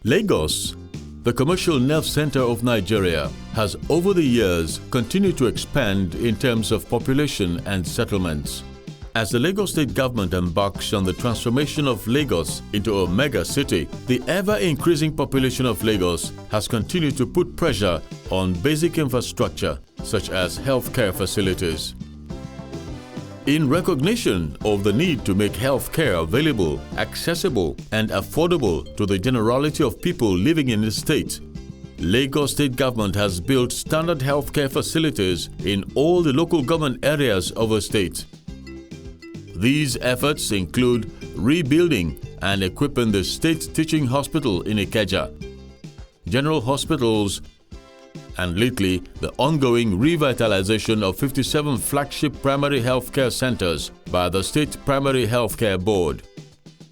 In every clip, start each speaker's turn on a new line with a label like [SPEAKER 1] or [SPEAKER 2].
[SPEAKER 1] Lagos, the commercial nerve center of Nigeria, has over the years continued to expand in terms of population and settlements. As the Lagos state government embarks on the transformation of Lagos into a mega city, the ever-increasing population of Lagos has continued to put pressure on basic infrastructure such as healthcare facilities. In recognition of the need to make healthcare available, accessible, and affordable to the generality of people living in the state, Lagos state government has built standard healthcare facilities in all the local government areas of the state. These efforts include rebuilding and equipping the State Teaching Hospital in Ikeja, general hospitals, and lately the ongoing revitalization of 57 flagship primary healthcare centers by the State Primary Healthcare Board.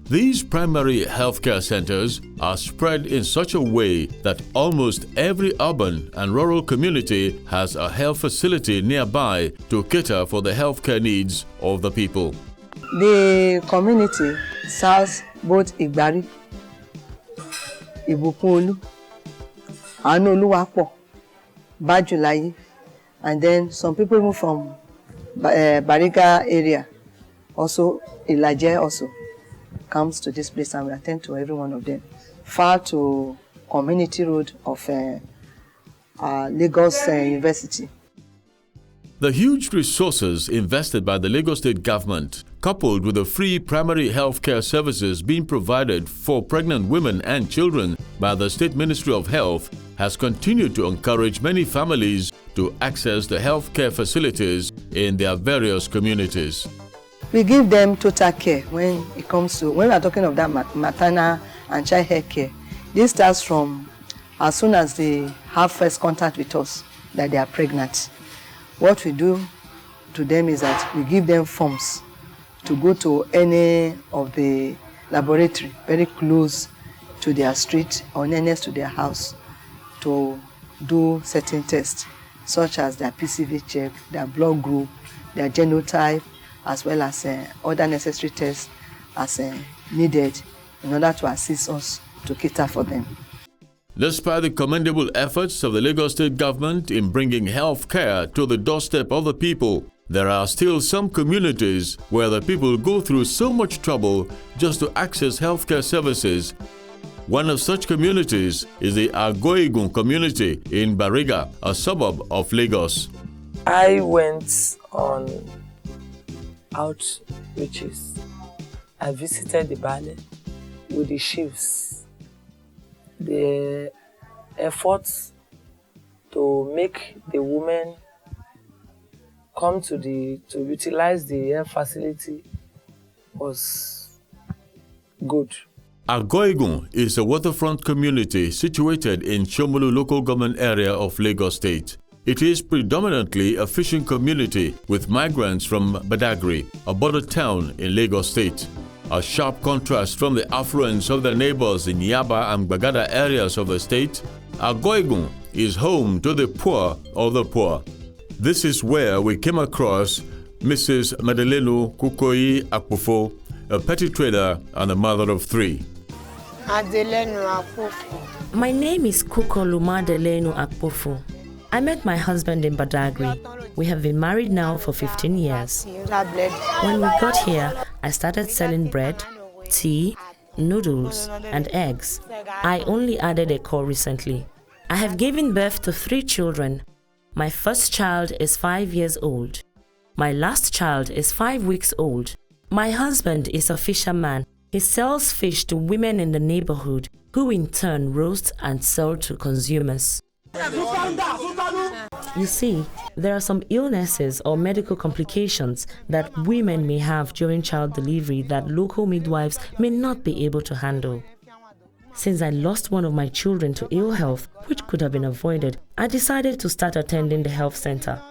[SPEAKER 1] These primary healthcare centers are spread in such a way that almost every urban and rural community has a health facility nearby to cater for the healthcare needs of the people.
[SPEAKER 2] The community serves both Igbari, Ibukunolu, Anoluwapo, Bajulayi, and then some people even from Bariga area, also Ilaje also comes to this place, and we attend to every one of them. Far to Community Road of Lagos University.
[SPEAKER 1] The huge resources invested by the Lagos state government, coupled with the free primary health care services being provided for pregnant women and children by the State Ministry of Health, has continued to encourage many families to access the health care facilities in their various communities.
[SPEAKER 2] We give them total care when it comes to, when we are talking of that maternal and child health care. This starts from as soon as they have first contact with us that they are pregnant. What we do to them is that we give them forms to go to any of the laboratory very close to their street or nearest to their house to do certain tests, such as their PCV check, their blood group, their genotype, as well as other necessary tests as needed in order to assist us to cater for them.
[SPEAKER 1] Despite the commendable efforts of the Lagos state government in bringing health care to the doorstep of the people, there are still some communities where the people go through so much trouble just to access healthcare services. One of such communities is the Agoigun community in Bariga, a suburb of Lagos.
[SPEAKER 3] I went on outreaches. I visited the Bale with the chiefs. The efforts to make the women come to utilize the health facility was good.
[SPEAKER 1] Agoigun is a waterfront community situated in Shomolu local government area of Lagos State. It is predominantly a fishing community with migrants from Badagry, a border town in Lagos State. A sharp contrast from the affluence of their neighbors in Yaba and Bagada areas of the state, Agoigun is home to the poor of the poor. This is where we came across Mrs. Madelenu Kukoyi Akpofo, a petty trader and a mother of three.
[SPEAKER 4] My name is Kukolu Madelenu Akpofo. I met my husband in Badagry. We have been married now for 15 years. When we got here, I started selling bread, tea, noodles, and eggs. I only added a call recently. I have given birth to 3 children. My first child is 5 years old. My last child is 5 weeks old. My husband is a fisherman. He sells fish to women in the neighborhood, who in turn roast and sell to consumers. You see, there are some illnesses or medical complications that women may have during child delivery that local midwives may not be able to handle. Since I lost one of my children to ill health, which could have been avoided, I decided to start attending the health center.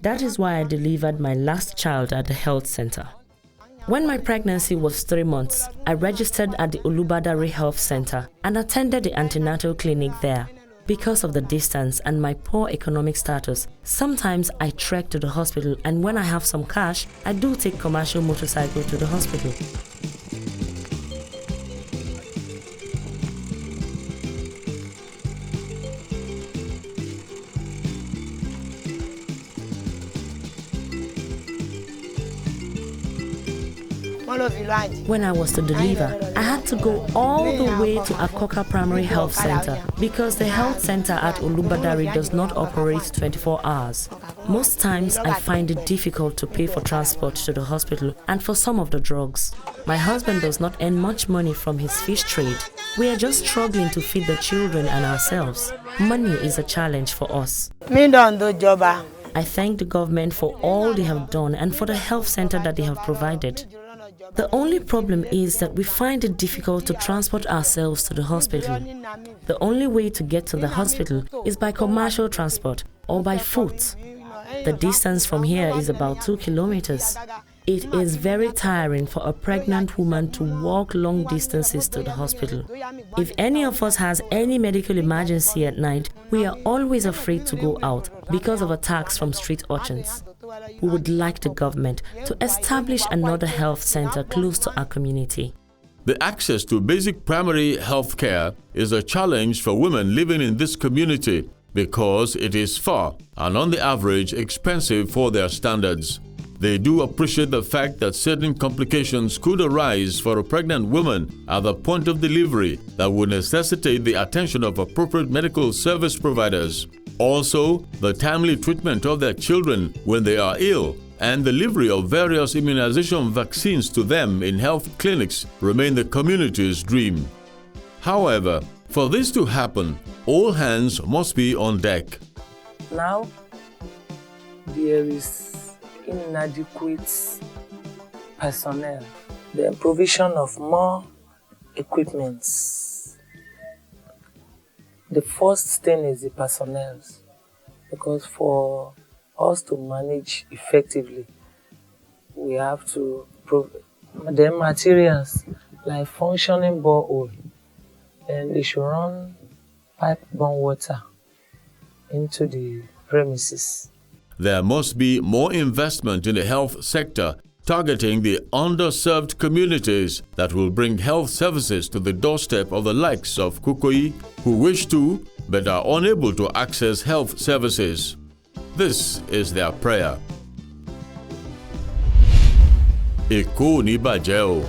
[SPEAKER 4] That is why I delivered my last child at the health center. When my pregnancy was 3 months, I registered at the Olubadare Health Center and attended the antenatal clinic there. Because of the distance and my poor economic status, sometimes I trek to the hospital, and when I have some cash, I do take commercial motorcycle to the hospital. When I was to deliver, I had to go all the way to Akoka Primary Health Center because the health center at Olubadari does not operate 24 hours. Most times, I find it difficult to pay for transport to the hospital and for some of the drugs. My husband does not earn much money from his fish trade. We are just struggling to feed the children and ourselves. Money is a challenge for us. I thank the government for all they have done and for the health center that they have provided. The only problem is that we find it difficult to transport ourselves to the hospital. The only way to get to the hospital is by commercial transport or by foot. The distance from here is about 2 kilometers. It is very tiring for a pregnant woman to walk long distances to the hospital. If any of us has any medical emergency at night, we are always afraid to go out because of attacks from street urchins. We would like the government to establish another health center close to our community.
[SPEAKER 1] The access to basic primary health care is a challenge for women living in this community because it is far and on the average expensive for their standards. They do appreciate the fact that certain complications could arise for a pregnant woman at the point of delivery that would necessitate the attention of appropriate medical service providers. Also, the timely treatment of their children when they are ill and delivery of various immunization vaccines to them in health clinics remain the community's dream. However, for this to happen, all hands must be on deck.
[SPEAKER 3] Now, there is inadequate personnel, the provision of more equipments. The first thing is the personnel, because for us to manage effectively, we have to provide the materials like functioning borehole, and they should run pipe-borne water into the premises.
[SPEAKER 1] There must be more investment in the health sector targeting the underserved communities that will bring health services to the doorstep of the likes of Kukoyi who wish to but are unable to access health services. This is their prayer. Èkó ò ní bàjẹ́ o.